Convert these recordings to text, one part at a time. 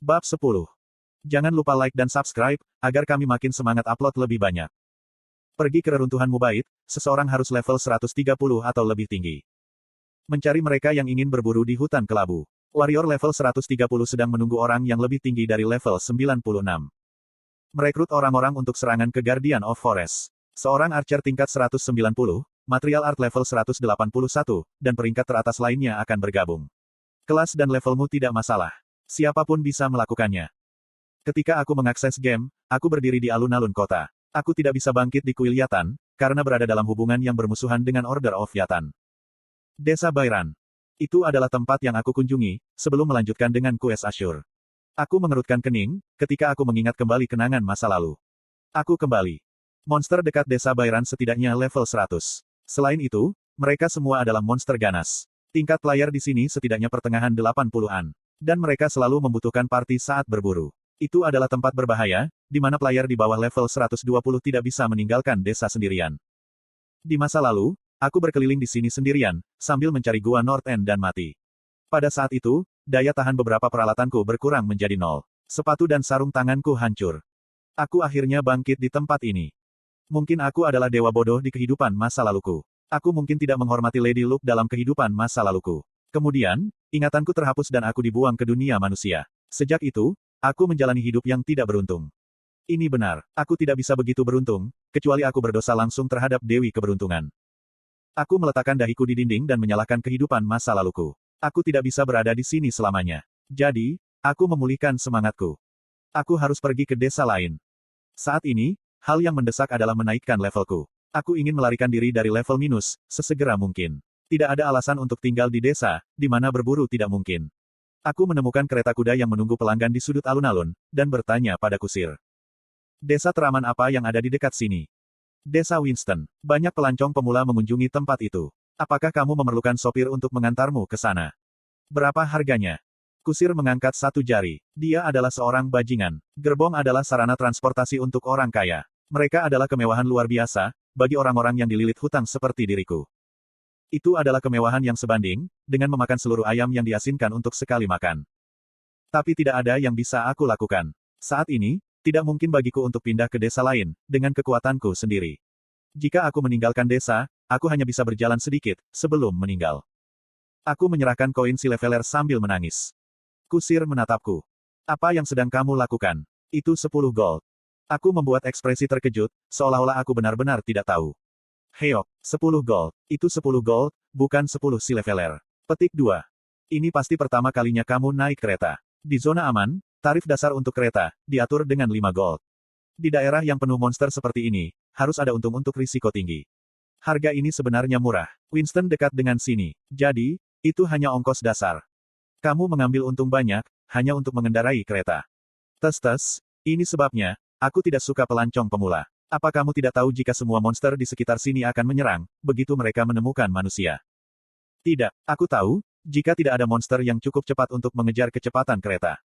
Bab 10. Jangan lupa like dan subscribe, agar kami makin semangat upload lebih banyak. Pergi ke reruntuhan Mubait, seseorang harus level 130 atau lebih tinggi. Mencari mereka yang ingin berburu di hutan kelabu. Warrior level 130 sedang menunggu orang yang lebih tinggi dari level 96. Merekrut orang-orang untuk serangan ke Guardian of Forest. Seorang archer tingkat 190, material art level 181, dan peringkat teratas lainnya akan bergabung. Kelas dan levelmu tidak masalah. Siapapun bisa melakukannya. Ketika aku mengakses game, aku berdiri di alun-alun kota. Aku tidak bisa bangkit di kuil Yatan, karena berada dalam hubungan yang bermusuhan dengan Order of Yatan. Desa Bairan. Itu adalah tempat yang aku kunjungi, sebelum melanjutkan dengan kues Asyur. Aku mengerutkan kening, ketika aku mengingat kembali kenangan masa lalu. Aku kembali. Monster dekat desa Bairan setidaknya level 100. Selain itu, mereka semua adalah monster ganas. Tingkat player di sini setidaknya pertengahan 80-an. Dan mereka selalu membutuhkan party saat berburu. Itu adalah tempat berbahaya, di mana player di bawah level 120 tidak bisa meninggalkan desa sendirian. Di masa lalu, aku berkeliling di sini sendirian, sambil mencari gua North End dan mati. Pada saat itu, daya tahan beberapa peralatanku berkurang menjadi 0. Sepatu dan sarung tanganku hancur. Aku akhirnya bangkit di tempat ini. Mungkin aku adalah dewa bodoh di kehidupan masa laluku. Aku mungkin tidak menghormati Lady Luke dalam kehidupan masa laluku. Kemudian, ingatanku terhapus dan aku dibuang ke dunia manusia. Sejak itu, aku menjalani hidup yang tidak beruntung. Ini benar, aku tidak bisa begitu beruntung, kecuali aku berdosa langsung terhadap Dewi Keberuntungan. Aku meletakkan dahiku di dinding dan menyalahkan kehidupan masa laluku. Aku tidak bisa berada di sini selamanya. Jadi, aku memulihkan semangatku. Aku harus pergi ke desa lain. Saat ini, hal yang mendesak adalah menaikkan levelku. Aku ingin melarikan diri dari level minus, sesegera mungkin. Tidak ada alasan untuk tinggal di desa, di mana berburu tidak mungkin. Aku menemukan kereta kuda yang menunggu pelanggan di sudut alun-alun, dan bertanya pada kusir. Desa teraman apa yang ada di dekat sini? Desa Winston. Banyak pelancong pemula mengunjungi tempat itu. Apakah kamu memerlukan sopir untuk mengantarmu ke sana? Berapa harganya? Kusir mengangkat satu jari. Dia adalah seorang bajingan. Gerbong adalah sarana transportasi untuk orang kaya. Mereka adalah kemewahan luar biasa, bagi orang-orang yang dililit hutang seperti diriku. Itu adalah kemewahan yang sebanding, dengan memakan seluruh ayam yang diasinkan untuk sekali makan. Tapi tidak ada yang bisa aku lakukan. Saat ini, tidak mungkin bagiku untuk pindah ke desa lain, dengan kekuatanku sendiri. Jika aku meninggalkan desa, aku hanya bisa berjalan sedikit, sebelum meninggal. Aku menyerahkan koin si leveler sambil menangis. Kusir menatapku. Apa yang sedang kamu lakukan? Itu 10 gold. Aku membuat ekspresi terkejut, seolah-olah aku benar-benar tidak tahu. Heok, 10 gold. Itu 10 gold, bukan 10 silveler. Petik 2. Ini pasti pertama kalinya kamu naik kereta. Di zona aman, tarif dasar untuk kereta, diatur dengan 5 gold. Di daerah yang penuh monster seperti ini, harus ada untung untuk risiko tinggi. Harga ini sebenarnya murah. Winston dekat dengan sini. Jadi, itu hanya ongkos dasar. Kamu mengambil untung banyak, hanya untuk mengendarai kereta. Tes-tes, ini sebabnya, aku tidak suka pelancong pemula. Apa kamu tidak tahu jika semua monster di sekitar sini akan menyerang, begitu mereka menemukan manusia? Tidak, aku tahu, jika tidak ada monster yang cukup cepat untuk mengejar kecepatan kereta.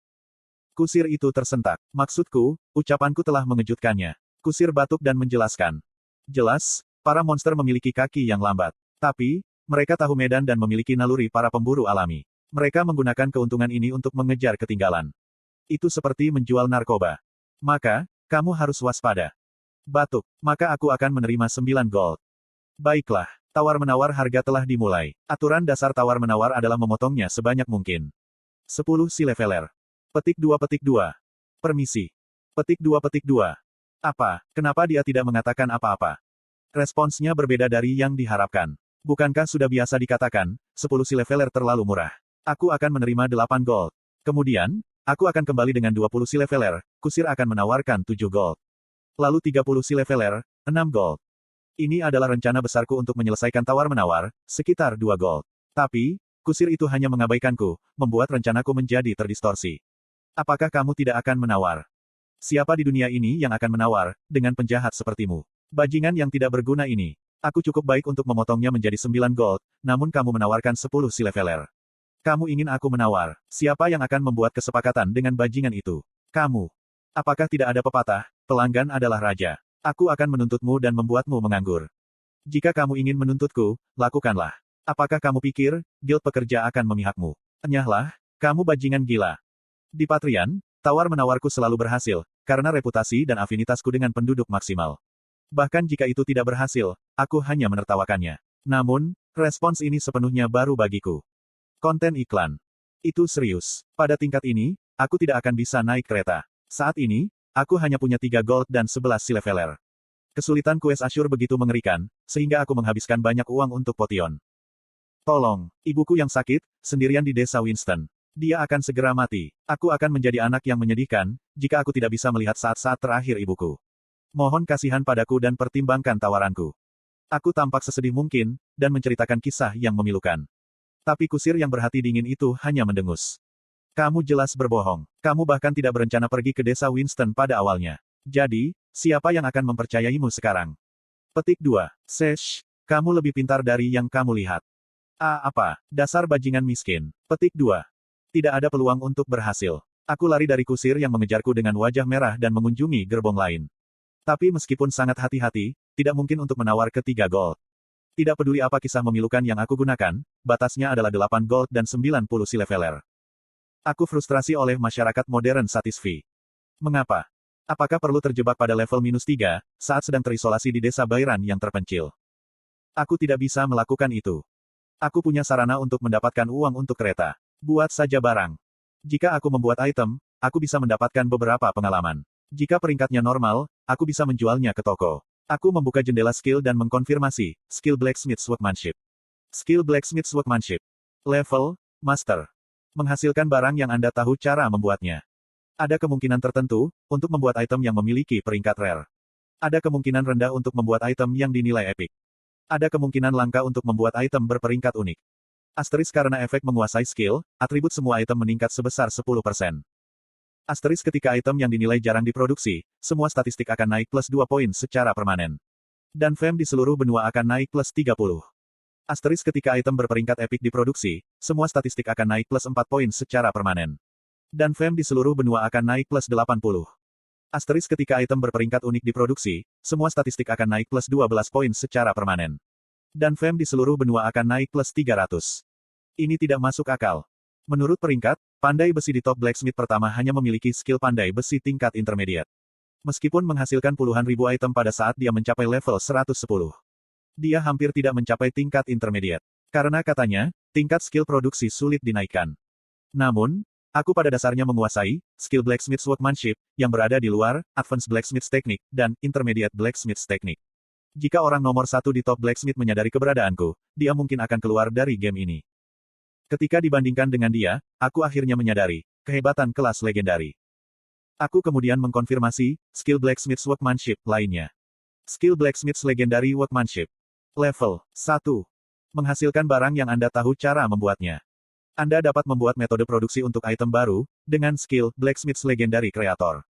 Kusir itu tersentak. Maksudku, ucapanku telah mengejutkannya. Kusir batuk dan menjelaskan. Jelas, para monster memiliki kaki yang lambat. Tapi, mereka tahu medan dan memiliki naluri para pemburu alami. Mereka menggunakan keuntungan ini untuk mengejar ketinggalan. Itu seperti menjual narkoba. Maka, kamu harus waspada. Batuk, maka aku akan menerima 9 gold. Baiklah, tawar-menawar harga telah dimulai. Aturan dasar tawar-menawar adalah memotongnya sebanyak mungkin. 10 silveler. Petik 2. Permisi. Petik 2. Apa, kenapa dia tidak mengatakan apa-apa? Responsnya berbeda dari yang diharapkan. Bukankah sudah biasa dikatakan, 10 silveler terlalu murah. Aku akan menerima 8 gold. Kemudian, aku akan kembali dengan 20 silveler, kusir akan menawarkan 7 gold. Lalu 30 silveler, 6 gold. Ini adalah rencana besarku untuk menyelesaikan tawar-menawar, sekitar 2 gold. Tapi, kusir itu hanya mengabaikanku, membuat rencanaku menjadi terdistorsi. Apakah kamu tidak akan menawar? Siapa di dunia ini yang akan menawar, dengan penjahat sepertimu? Bajingan yang tidak berguna ini. Aku cukup baik untuk memotongnya menjadi 9 gold, namun kamu menawarkan 10 silveler. Kamu ingin aku menawar. Siapa yang akan membuat kesepakatan dengan bajingan itu? Kamu. Apakah tidak ada pepatah, pelanggan adalah raja? Aku akan menuntutmu dan membuatmu menganggur. Jika kamu ingin menuntutku, lakukanlah. Apakah kamu pikir, guild pekerja akan memihakmu? Enyahlah, kamu bajingan gila. Di Patrian, tawar-menawarku selalu berhasil, karena reputasi dan afinitasku dengan penduduk maksimal. Bahkan jika itu tidak berhasil, aku hanya menertawakannya. Namun, respons ini sepenuhnya baru bagiku. Konten iklan. Itu serius. Pada tingkat ini, aku tidak akan bisa naik kereta. Saat ini, aku hanya punya 3 gold dan 11 silverer. Kesulitan quest Ashur begitu mengerikan, sehingga aku menghabiskan banyak uang untuk potion. Tolong, ibuku yang sakit, sendirian di desa Winston. Dia akan segera mati. Aku akan menjadi anak yang menyedihkan, jika aku tidak bisa melihat saat-saat terakhir ibuku. Mohon kasihan padaku dan pertimbangkan tawaranku. Aku tampak sesedih mungkin, dan menceritakan kisah yang memilukan. Tapi kusir yang berhati dingin itu hanya mendengus. Kamu jelas berbohong. Kamu bahkan tidak berencana pergi ke desa Winston pada awalnya. Jadi, siapa yang akan mempercayaimu sekarang? Petik 2. Sesh, kamu lebih pintar dari yang kamu lihat. Apa? Dasar bajingan miskin. Petik 2. Tidak ada peluang untuk berhasil. Aku lari dari kusir yang mengejarku dengan wajah merah dan mengunjungi gerbong lain. Tapi meskipun sangat hati-hati, tidak mungkin untuk menawar ke 3 gold. Tidak peduli apa kisah memilukan yang aku gunakan, batasnya adalah 8 gold dan 90 silverer. Aku frustrasi oleh masyarakat modern satisfi. Mengapa? Apakah perlu terjebak pada level -3, saat sedang terisolasi di desa Bairan yang terpencil? Aku tidak bisa melakukan itu. Aku punya sarana untuk mendapatkan uang untuk kereta. Buat saja barang. Jika aku membuat item, aku bisa mendapatkan beberapa pengalaman. Jika peringkatnya normal, aku bisa menjualnya ke toko. Aku membuka jendela skill dan mengkonfirmasi, skill Blacksmith's Workmanship. Skill Blacksmith's Workmanship. Level, Master. Menghasilkan barang yang Anda tahu cara membuatnya. Ada kemungkinan tertentu, untuk membuat item yang memiliki peringkat rare. Ada kemungkinan rendah untuk membuat item yang dinilai epic. Ada kemungkinan langka untuk membuat item berperingkat unik. Asterisk karena efek menguasai skill, atribut semua item meningkat sebesar 10%. Asterisk ketika item yang dinilai jarang diproduksi, semua statistik akan naik plus 2 poin secara permanen. Dan fame di seluruh benua akan naik plus 30. Asterisk ketika item berperingkat epic diproduksi, semua statistik akan naik plus 4 poin secara permanen. Dan fame di seluruh benua akan naik plus 80. Asterisk ketika item berperingkat unik diproduksi, semua statistik akan naik plus 12 poin secara permanen. Dan fame di seluruh benua akan naik plus 300. Ini tidak masuk akal. Menurut peringkat, pandai besi di top blacksmith pertama hanya memiliki skill pandai besi tingkat intermediate. Meskipun menghasilkan puluhan ribu item pada saat dia mencapai level 110. Dia hampir tidak mencapai tingkat intermediate. Karena katanya, tingkat skill produksi sulit dinaikkan. Namun, aku pada dasarnya menguasai skill Blacksmith's Workmanship, yang berada di luar Advanced Blacksmith's Technique, dan Intermediate Blacksmith's Technique. Jika orang nomor 1 di top blacksmith menyadari keberadaanku, dia mungkin akan keluar dari game ini. Ketika dibandingkan dengan dia, aku akhirnya menyadari kehebatan kelas legendari. Aku kemudian mengkonfirmasi skill Blacksmith's Workmanship lainnya. Skill Blacksmith's Legendary Workmanship. Level 1. Menghasilkan barang yang Anda tahu cara membuatnya. Anda dapat membuat metode produksi untuk item baru, dengan skill Blacksmith's Legendary Creator.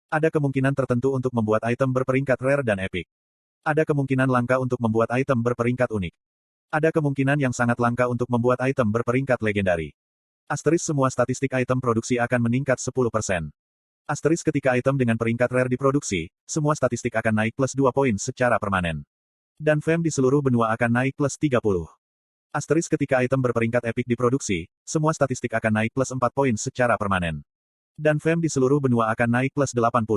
Ada kemungkinan tertentu untuk membuat item berperingkat rare dan epic. Ada kemungkinan langka untuk membuat item berperingkat unik. Ada kemungkinan yang sangat langka untuk membuat item berperingkat legendari. Asterisk semua statistik item produksi akan meningkat 10%. Asterisk ketika item dengan peringkat rare diproduksi, semua statistik akan naik plus 2 poin secara permanen. Dan fame di seluruh benua akan naik plus 30. Asterisk ketika item berperingkat epic diproduksi, semua statistik akan naik plus 4 poin secara permanen. Dan fame di seluruh benua akan naik plus 80.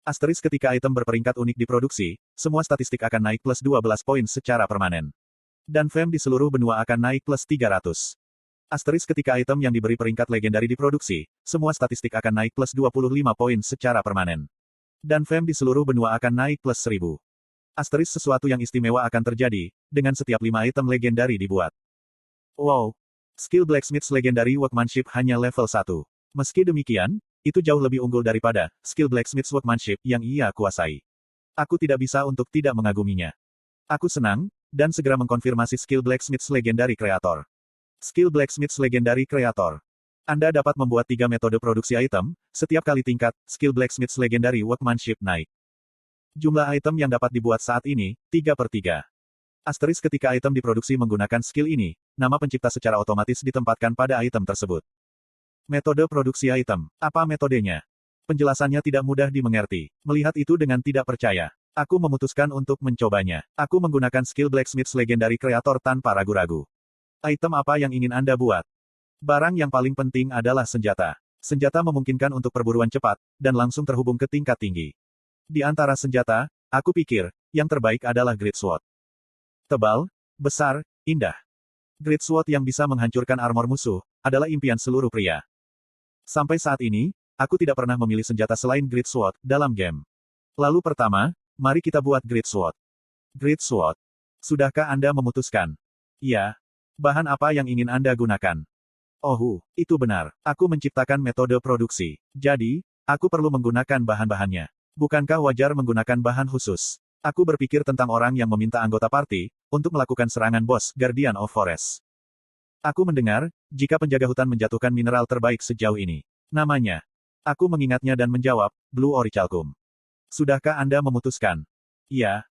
Asterisk ketika item berperingkat unik diproduksi, semua statistik akan naik plus 12 poin secara permanen. Dan fame di seluruh benua akan naik plus 300. Asterisk ketika item yang diberi peringkat legendari diproduksi, semua statistik akan naik plus 25 poin secara permanen. Dan fame di seluruh benua akan naik plus 1000. Asterisk sesuatu yang istimewa akan terjadi, dengan setiap 5 item legendari dibuat. Wow! Skill Blacksmith's Legendary Workmanship hanya level 1. Meski demikian, itu jauh lebih unggul daripada skill Blacksmith's Workmanship yang ia kuasai. Aku tidak bisa untuk tidak mengaguminya. Aku senang, dan segera mengkonfirmasi skill Blacksmith's Legendary Creator. Skill Blacksmith's Legendary Creator. Anda dapat membuat 3 metode produksi item, setiap kali tingkat skill Blacksmith's Legendary Workmanship naik. Jumlah item yang dapat dibuat saat ini, 3/3. Asterisk ketika item diproduksi menggunakan skill ini, nama pencipta secara otomatis ditempatkan pada item tersebut. Metode produksi item. Apa metodenya? Penjelasannya tidak mudah dimengerti. Melihat itu dengan tidak percaya, aku memutuskan untuk mencobanya. Aku menggunakan skill Blacksmith's Legendary Creator tanpa ragu-ragu. Item apa yang ingin Anda buat? Barang yang paling penting adalah senjata. Senjata memungkinkan untuk perburuan cepat, dan langsung terhubung ke tingkat tinggi. Di antara senjata, aku pikir, yang terbaik adalah Great Sword. Tebal, besar, indah. Great Sword yang bisa menghancurkan armor musuh, adalah impian seluruh pria. Sampai saat ini, aku tidak pernah memilih senjata selain Great Sword dalam game. Lalu pertama, mari kita buat Great Sword. Great Sword. Sudahkah Anda memutuskan? Iya. Bahan apa yang ingin Anda gunakan? Oh, itu benar. Aku menciptakan metode produksi. Jadi, aku perlu menggunakan bahan-bahannya. Bukankah wajar menggunakan bahan khusus? Aku berpikir tentang orang yang meminta anggota party untuk melakukan serangan bos Guardian of Forest. Aku mendengar, jika penjaga hutan menjatuhkan mineral terbaik sejauh ini. Namanya. Aku mengingatnya dan menjawab, Blue Orichalcum. Sudahkah Anda memutuskan? Iya.